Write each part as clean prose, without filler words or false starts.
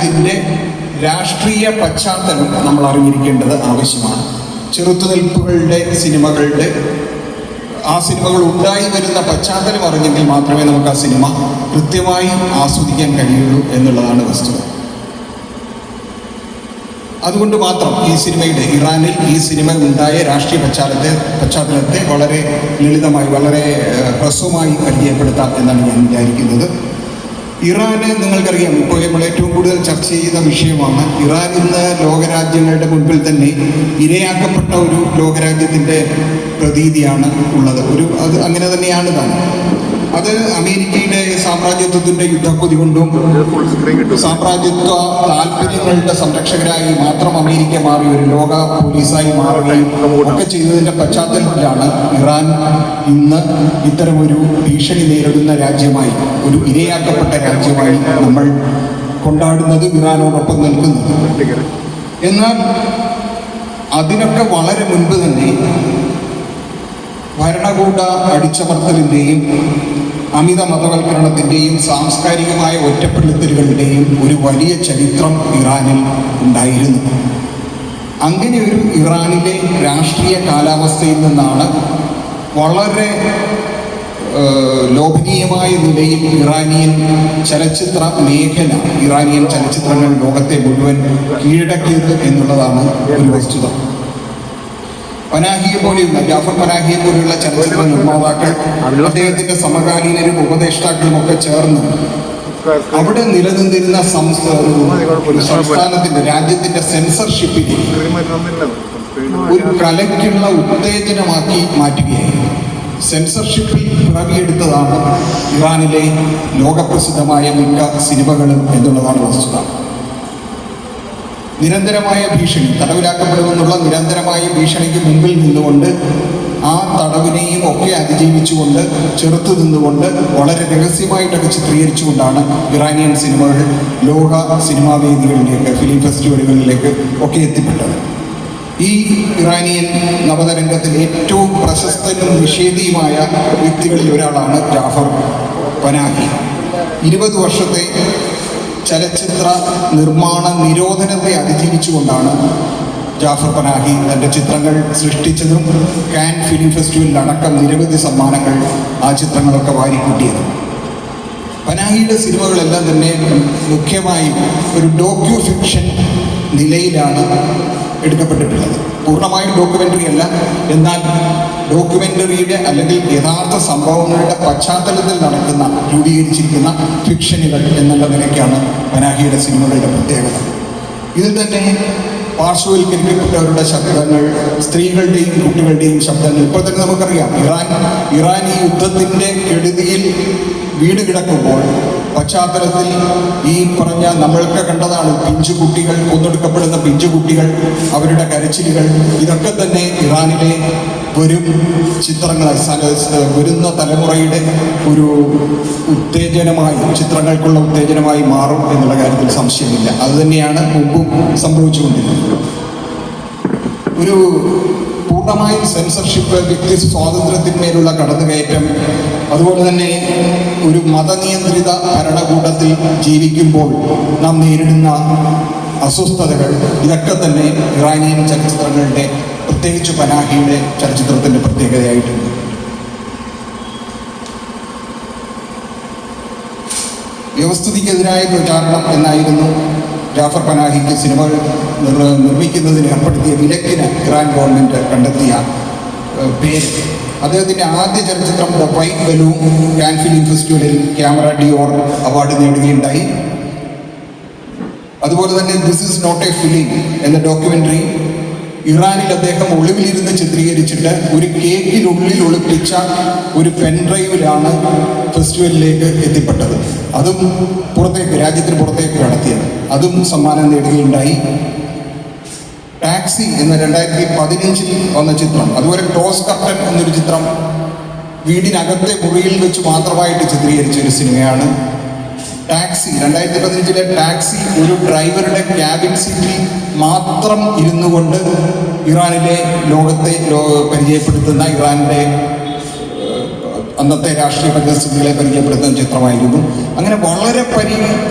ഇതിൻ്റെ രാഷ്ട്രീയ പശ്ചാത്തലം നമ്മൾ അറിഞ്ഞിരിക്കേണ്ടത് ആവശ്യമാണ്. ചെറുത്തുനിൽപ്പുകളുടെ സിനിമകളുടെ ആ സിനിമകൾ ഉണ്ടായി വരുന്ന പശ്ചാത്തലം അറിഞ്ഞെങ്കിൽ മാത്രമേ നമുക്ക് ആ സിനിമ കൃത്യമായി ആസ്വദിക്കാൻ കഴിയുള്ളൂ എന്നുള്ളതാണ് വസ്തുത. അതുകൊണ്ട് മാത്രം ഈ സിനിമയുടെ ഇറാനിൽ ഈ സിനിമ ഉണ്ടായ രാഷ്ട്രീയ പശ്ചാത്തലത്തെ വളരെ ലളിതമായി വളരെ ഹ്രസ്വമായി പരിചയപ്പെടുത്താം എന്നാണ് ഞാൻ വിചാരിക്കുന്നത്. ഇറാന് നിങ്ങൾക്കറിയാം, ഇപ്പോൾ നമ്മൾ ഏറ്റവും കൂടുതൽ ചർച്ച ചെയ്യുന്ന വിഷയമാണ്. ഇറാൻ ഇന്ന് ലോകരാജ്യങ്ങളുടെ മുൻപിൽ തന്നെ ഇരയാക്കപ്പെട്ട ഒരു ലോകരാജ്യത്തിൻ്റെ പ്രതീതിയാണ് ഉള്ളത്. അത് അങ്ങനെ തന്നെയാണ് താൻ. അത് അമേരിക്കയുടെ സാമ്രാജ്യത്വത്തിൻ്റെ യുദ്ധക്കൊതി കൊണ്ടും സാമ്രാജ്യത്വ താല്പര്യങ്ങളുടെ സംരക്ഷകരായി മാത്രം അമേരിക്ക മാറി ഒരു ലോക പോലീസായി മാറുകയും ഒക്കെ ചെയ്തതിൻ്റെ പശ്ചാത്തലത്തിലാണ് ഇറാൻ ഇന്ന് ഇത്തരമൊരു ഭീഷണി നേരിടുന്ന രാജ്യമായി, ഒരു ഇരയാക്കപ്പെട്ട രാജ്യമായി നമ്മൾ കൊണ്ടാടുന്നത്, ഇറാനോടൊപ്പം നിൽക്കുന്നത്. എന്നാൽ അതിനൊക്കെ വളരെ മുൻപ് തന്നെ ഭരണകൂട അടിച്ചമർത്തലിൻ്റെയും അമിത മതവൽക്കരണത്തിൻ്റെയും സാംസ്കാരികമായ ഒറ്റപ്പെടുത്തലുകളുടെയും ഒരു വലിയ ചരിത്രം ഇറാനിൽ ഉണ്ടായിരുന്നു. അങ്ങനെ ഒരു ഇറാനിലെ രാഷ്ട്രീയ കാലാവസ്ഥയിൽ നിന്നാണ് വളരെ ലോഭനീയമായ നിലയിൽ ഇറാനിയൻ ചലച്ചിത്ര മേഖല, ഇറാനിയൻ ചലച്ചിത്രങ്ങൾ ലോകത്തെ മുഴുവൻ കീഴടക്കിയത് എന്നുള്ളതാണ് ഒരു വസ്തുത. പനാഹിയെ പോലെയുള്ള ജാഫർ പനാഹിയെ പോലെയുള്ള ചലച്ചിത്ര നിർമ്മാതാക്കൾ, അദ്ദേഹത്തിന്റെ സമകാലീനരും ഉപദേഷ്ടാക്കളും ഒക്കെ ചേർന്ന് അവിടെ നിലനിന്നിരുന്ന സംസ്ഥാനത്തിന്റെ രാജ്യത്തിന്റെ സെൻസർഷിപ്പിനെ ഒരു കലയ്ക്കുള്ള ഉത്തേജനമാക്കി മാറ്റുകയായിരുന്നു. സെൻസർഷിപ്പിൽ പിറവിയെടുത്തതാണ് ഇറാനിലെ ലോകപ്രസിദ്ധമായ മിക്ക സിനിമകളും എന്നുള്ളതാണ് വസ്തുത. നിരന്തരമായ ഭീഷണി, തടവിലാക്കപ്പെടുമെന്നുള്ള നിരന്തരമായ ഭീഷണിക്ക് മുമ്പിൽ നിന്നുകൊണ്ട് ആ തടവിനെയും ഒക്കെ അതിജീവിച്ചുകൊണ്ട് ചെറുത്തു നിന്നുകൊണ്ട് വളരെ രഹസ്യമായിട്ടൊക്കെ ചിത്രീകരിച്ചുകൊണ്ടാണ് ഇറാനിയൻ സിനിമകൾ ലോക സിനിമാ വേദികളിലേക്ക്, ഫിലിം ഫെസ്റ്റിവലുകളിലേക്ക് ഒക്കെ എത്തിപ്പെട്ടത്. ഈ ഇറാനിയൻ നവതരംഗത്തിൽ ഏറ്റവും പ്രശസ്തനും നിഷേധിയുമായ വ്യക്തികളിൽ ഒരാളാണ് ജാഫർ പനാഹി. 20 വർഷത്തെ ചലച്ചിത്ര നിർമ്മാണ നിരോധനത്തെ അതിജീവിച്ചുകൊണ്ടാണ് ജാഫർ പനാഹി തൻ്റെ ചിത്രങ്ങൾ സൃഷ്ടിച്ചതും കാൻ ഫിലിം ഫെസ്റ്റിവലിലടക്കം നിരവധി സമ്മാനങ്ങൾ ആ ചിത്രങ്ങളൊക്കെ വാരിക്കൂട്ടിയത്. പനാഹിയുടെ സിനിമകളെല്ലാം തന്നെ മുഖ്യമായും ഒരു ഡോക്യു ഫിക്ഷൻ നിലയിലാണ് എടുക്കപ്പെട്ടിട്ടുള്ളത്. പൂർണ്ണമായും ഡോക്യുമെൻ്ററി അല്ല, എന്നാൽ ഡോക്യുമെൻ്ററിയുടെ അല്ലെങ്കിൽ യഥാർത്ഥ സംഭവങ്ങളുടെ പശ്ചാത്തലത്തിൽ നടക്കുന്ന രൂപീകരിച്ചിരിക്കുന്ന ഫിക്ഷനുകൾ എന്നുള്ള നിലയ്ക്കാണ് പനാഹിയുടെ സിനിമകളുടെ പ്രത്യേകത. ഇതിൽ തന്നെ പാർശ്വവൽക്കരിക്കപ്പെട്ടവരുടെ ശബ്ദങ്ങൾ, സ്ത്രീകളുടെയും കുട്ടികളുടെയും ശബ്ദങ്ങൾ. ഇപ്പോൾ തന്നെ നമുക്കറിയാം, ഇറാൻ ഈ യുദ്ധത്തിൻ്റെ കെടുതിയിൽ വീട് കിടക്കുമ്പോൾ പശ്ചാത്തലത്തിൽ ഈ പറഞ്ഞ നമ്മളൊക്കെ കണ്ടതാണ്, പിഞ്ചുകുട്ടികൾ, കൊന്നൊടുക്കപ്പെടുന്ന പിഞ്ചുകുട്ടികൾ, അവരുടെ കരച്ചിലുകൾ. ഇതൊക്കെ തന്നെ ഇറാനിലെ വരും ചിത്രങ്ങളായി, വരുന്ന തലമുറയുടെ ഒരു ഉത്തേജനമായി, ചിത്രങ്ങൾക്കുള്ള ഉത്തേജനമായി മാറും എന്നുള്ള കാര്യത്തിൽ സംശയമില്ല. അതുതന്നെയാണ് മുമ്പും സംഭവിച്ചുകൊണ്ടിരുന്നത്. ഒരു പൂർണ്ണമായും സെൻസർഷിപ്പ്, വ്യക്തി സ്വാതന്ത്ര്യത്തിന്മേലുള്ള കടന്നുകയറ്റം, അതുപോലെ തന്നെ ഒരു മതനിയന്ത്രിത ഭരണകൂടത്തിൽ ജീവിക്കുമ്പോൾ നാം നേരിടുന്ന അസ്വസ്ഥതകൾ, ഇതൊക്കെ തന്നെ ഇറാനിയൻ ചലച്ചിത്രങ്ങളുടെ, പ്രത്യേകിച്ച് പനാഹിയുടെ ചലച്ചിത്രത്തിൻ്റെ പ്രത്യേകതയായിട്ടുണ്ട്. വ്യവസ്ഥിതിക്കെതിരായ പ്രചാരണം എന്നായിരുന്നു ജാഫർ പനാഹിക്ക് സിനിമകൾ നിർമ്മിക്കുന്നതിന് ഏർപ്പെടുത്തിയ വിലക്കിന് ഇറാൻ ഗവൺമെൻറ് കണ്ടെത്തിയ പേര്. അദ്ദേഹത്തിൻ്റെ ആദ്യ ചലച്ചിത്രം the white balloon Cannes film ഫെസ്റ്റിവലിൽ ക്യാമറ ഡിയോർ അവാർഡ് നേടുകയുണ്ടായി. അതുപോലെ തന്നെ this is not a film എന്ന ഡോക്യുമെൻ്ററി ഇറാനിൽ അദ്ദേഹം ഒളിവിലിരുന്ന് ചിത്രീകരിച്ചിട്ട് ഒരു കേക്കിനുള്ളിൽ ഒളിപ്പിച്ച ഒരു പെൻഡ്രൈവിലാണ് ഫെസ്റ്റിവലിലേക്ക് എത്തിപ്പെട്ടത്. അതും പുറത്തേക്ക്, രാജ്യത്തിന് പുറത്തേക്ക് കടത്തിയത്. അതും സമ്മാനം നേടുകയുണ്ടായി. ടാക്സി എന്ന 2015 വന്ന ചിത്രം, അതുപോലെ ക്ലോസ് കർട്ടൻ എന്നൊരു ചിത്രം വീടിനകത്തെ മുറിയിൽ വെച്ച് മാത്രമായിട്ട് ചിത്രീകരിച്ച ഒരു സിനിമയാണ് ടാക്സി. 2015 ടാക്സി ഒരു ഡ്രൈവറുടെ ക്യാബിൻ സീറ്റിൽ മാത്രം ഇരുന്നു കൊണ്ട് ഇറാനിലെ ലോകത്തെ പരിചയപ്പെടുത്തുന്ന, ഇറാനിലെ അന്നത്തെ രാഷ്ട്രീയ പരിസ്ഥിതികളെ പരിചയപ്പെടുത്തുന്ന ചിത്രമായിരുന്നു. അങ്ങനെ വളരെ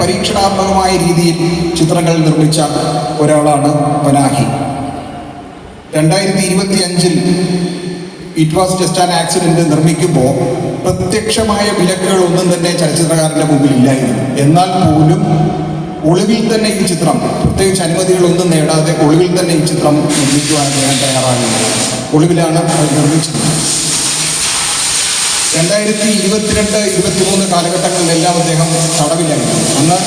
പരീക്ഷണാത്മകമായ രീതിയിൽ ചിത്രങ്ങൾ നിർമ്മിച്ച ഒരാളാണ് പനാഹി. 2025 it was just an accident നിർമ്മിക്കുമ്പോൾ പ്രത്യക്ഷമായ വിലക്കുകളൊന്നും തന്നെ ചലച്ചിത്രകാരൻ്റെ മുമ്പിൽ ഇല്ലായിരുന്നു. എന്നാൽ പോലും ഒളിവിൽ തന്നെ ഈ ചിത്രം, പ്രത്യേകിച്ച് അനുമതികളൊന്നും നേടാതെ ഒളിവിൽ തന്നെ ഈ ചിത്രം നിർമ്മിക്കുവാൻ അദ്ദേഹം തയ്യാറാകുന്നത്. ഒളിവിലാണ് അത് നിർമ്മിച്ചത്. 2022-23 കാലഘട്ടങ്ങളിലെല്ലാം അദ്ദേഹം തടവിലായിരുന്നു. അന്ന്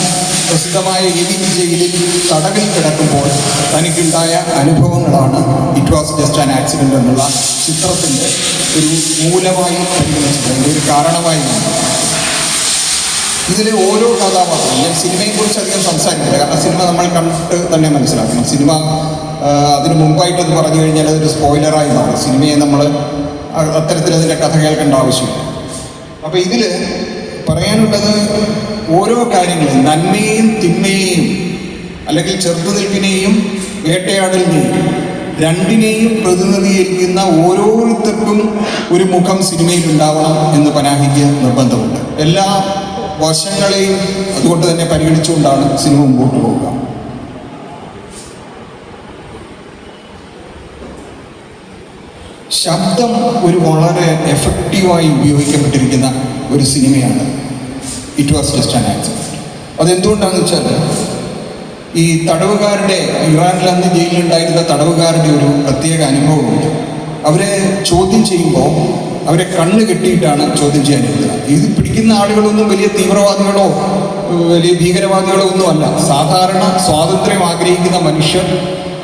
പ്രസിദ്ധമായ ഏവിൻ ജയിലിൽ തടവിൽ കിടക്കുമ്പോൾ തനിക്കുണ്ടായ അനുഭവങ്ങളാണ് it was just an accident എന്നുള്ള ചിത്രത്തിൻ്റെ ഒരു മൂലമായി പരിഗണിച്ചത്, അതിൻ്റെ ഒരു കാരണമായി. ഇതിലെ ഓരോ കഥാപാത്രവും, ഞാൻ സിനിമയെക്കുറിച്ച് അധികം സംസാരിക്കില്ല, കാരണം സിനിമ നമ്മൾ കണ്ടിട്ട് തന്നെ മനസ്സിലാക്കണം. സിനിമ അതിന് മുമ്പായിട്ടത് പറഞ്ഞു കഴിഞ്ഞാൽ അതൊരു സ്പോയിലറായി മാറും. സിനിമയെ നമ്മൾ അത്തരത്തിൽ അതിൻ്റെ കഥ കേൾക്കേണ്ട ആവശ്യമില്ല. അപ്പോൾ ഇതിൽ പറയാനുള്ളത് ഓരോ കാര്യങ്ങളും, നന്മയെയും തിന്മയെയും അല്ലെങ്കിൽ ചെറുത്തുനിൽപ്പിനെയും വേട്ടയാടലിനെയും രണ്ടിനെയും പ്രതിനിധീകരിക്കുന്ന ഓരോരുത്തർക്കും ഒരു മുഖം സിനിമയിൽ ഉണ്ടാവണം എന്ന് പനാഹിക്ക് നിർബന്ധമുണ്ട്. എല്ലാ വശങ്ങളെയും അതുകൊണ്ട് തന്നെ പരിഗണിച്ചുകൊണ്ടാണ് സിനിമ മുമ്പോട്ട് പോവുക. ശബ്ദം ഒരു വളരെ എഫക്റ്റീവായി ഉപയോഗിക്കപ്പെട്ടിരിക്കുന്ന ഒരു സിനിമയാണ് it was just an accident. അതെന്തുകൊണ്ടാണെന്ന് വെച്ചാൽ ഈ തടവുകാരുടെ, ഇറാനിൽ അന്ന് ജയിലിലുണ്ടായിരുന്ന തടവുകാരുടെ ഒരു പ്രത്യേക അനുഭവമുണ്ട്. അവരെ ചോദ്യം ചെയ്യുമ്പോൾ അവരെ കണ്ണ് കെട്ടിയിട്ടാണ് ചോദ്യം ചെയ്യാനിരുന്നത്. ഇത് പിടിക്കുന്ന ആളുകളൊന്നും വലിയ തീവ്രവാദികളോ വലിയ ഭീകരവാദികളോ ഒന്നുമല്ല. സാധാരണ സ്വാതന്ത്ര്യം ആഗ്രഹിക്കുന്ന മനുഷ്യർ,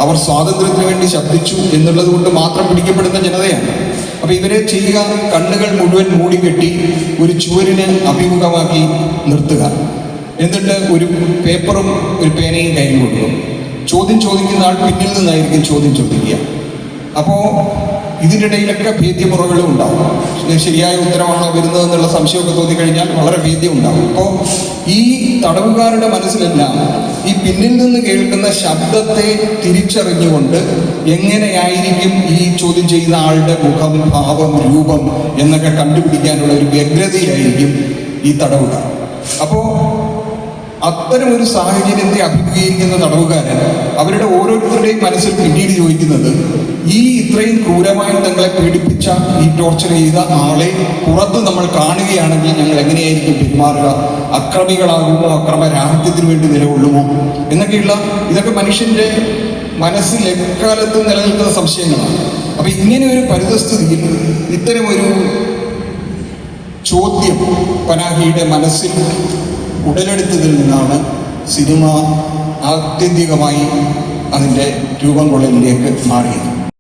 അവർ സ്വാതന്ത്ര്യത്തിന് വേണ്ടി ശബ്ദിച്ചു എന്നുള്ളത് കൊണ്ട് മാത്രം പിടിക്കപ്പെടുന്ന ജനതയാണ്. അപ്പോൾ ഇവരെ ചെയ്യുക, കണ്ണുകൾ മുഴുവൻ മൂടിക്കെട്ടി ഒരു ചുവരിന് അഭിമുഖമാക്കി നിർത്തുക, എന്നിട്ട് ഒരു പേപ്പറും ഒരു പേനയും കയ്യിൽ കൊടുക്കും. ചോദ്യം ചോദിക്കുന്ന ആൾ പിന്നിൽ നിന്നായിരിക്കും ചോദ്യം ചോദിക്കുക. അപ്പോൾ ഇതിനിടയിലൊക്കെ ഭേദ്യമുറകളും ഉണ്ടാവും. ശരിയായ ഉത്തരമാണോ വരുന്നതെന്നുള്ള സംശയമൊക്കെ തോന്നിക്കഴിഞ്ഞാൽ വളരെ ഭേദ്യം ഉണ്ടാവും. അപ്പോൾ ഈ തടവുകാരുടെ മനസ്സിലെല്ലാം ഈ പിന്നിൽ നിന്ന് കേൾക്കുന്ന ശബ്ദത്തെ തിരിച്ചറിഞ്ഞുകൊണ്ട് എങ്ങനെയായിരിക്കും ഈ ചോദ്യം ചെയ്യുന്ന ആളുടെ മുഖം, ഭാവം, രൂപം എന്നൊക്കെ കണ്ടുപിടിക്കാനുള്ള ഒരു വ്യഗ്രതയിലായിരിക്കും ഈ തടവുകാർ. അപ്പോൾ അത്തരമൊരു സാഹചര്യത്തെ അഭിമുഖീകരിക്കുന്ന തടവുകാരൻ അവരുടെ ഓരോരുത്തരുടെയും മനസ്സിൽ പിന്നീട് ചോദിക്കുന്നത്, ഈ ഇത്രയും ക്രൂരമായി തങ്ങളെ പീഡിപ്പിച്ച, ഈ ടോർച്ചർ ചെയ്ത ആളെ പുറത്ത് നമ്മൾ കാണുകയാണെങ്കിൽ ഞങ്ങൾ എങ്ങനെയായിരിക്കും പെരുമാറുക? അക്രമികളാകുമോ? അക്രമരാഹിത്യത്തിന് വേണ്ടി നിലകൊള്ളുമോ? എന്നൊക്കെയുള്ള ഇതൊക്കെ മനുഷ്യൻ്റെ മനസ്സിൽ എക്കാലത്തും നിലനിൽക്കുന്ന സംശയങ്ങളാണ്. അപ്പം ഇങ്ങനെ ഒരു പരിതസ്ഥിതിയിൽ ഇത്തരമൊരു ചോദ്യം പനാഹിയുടെ മനസ്സിൽ ഉടലെടുത്തതിൽ നിന്നാണ് സിനിമ ആത്യന്തികമായി അതിൻ്റെ രൂപം കൊള്ളലിലേക്ക് മാറിയത്.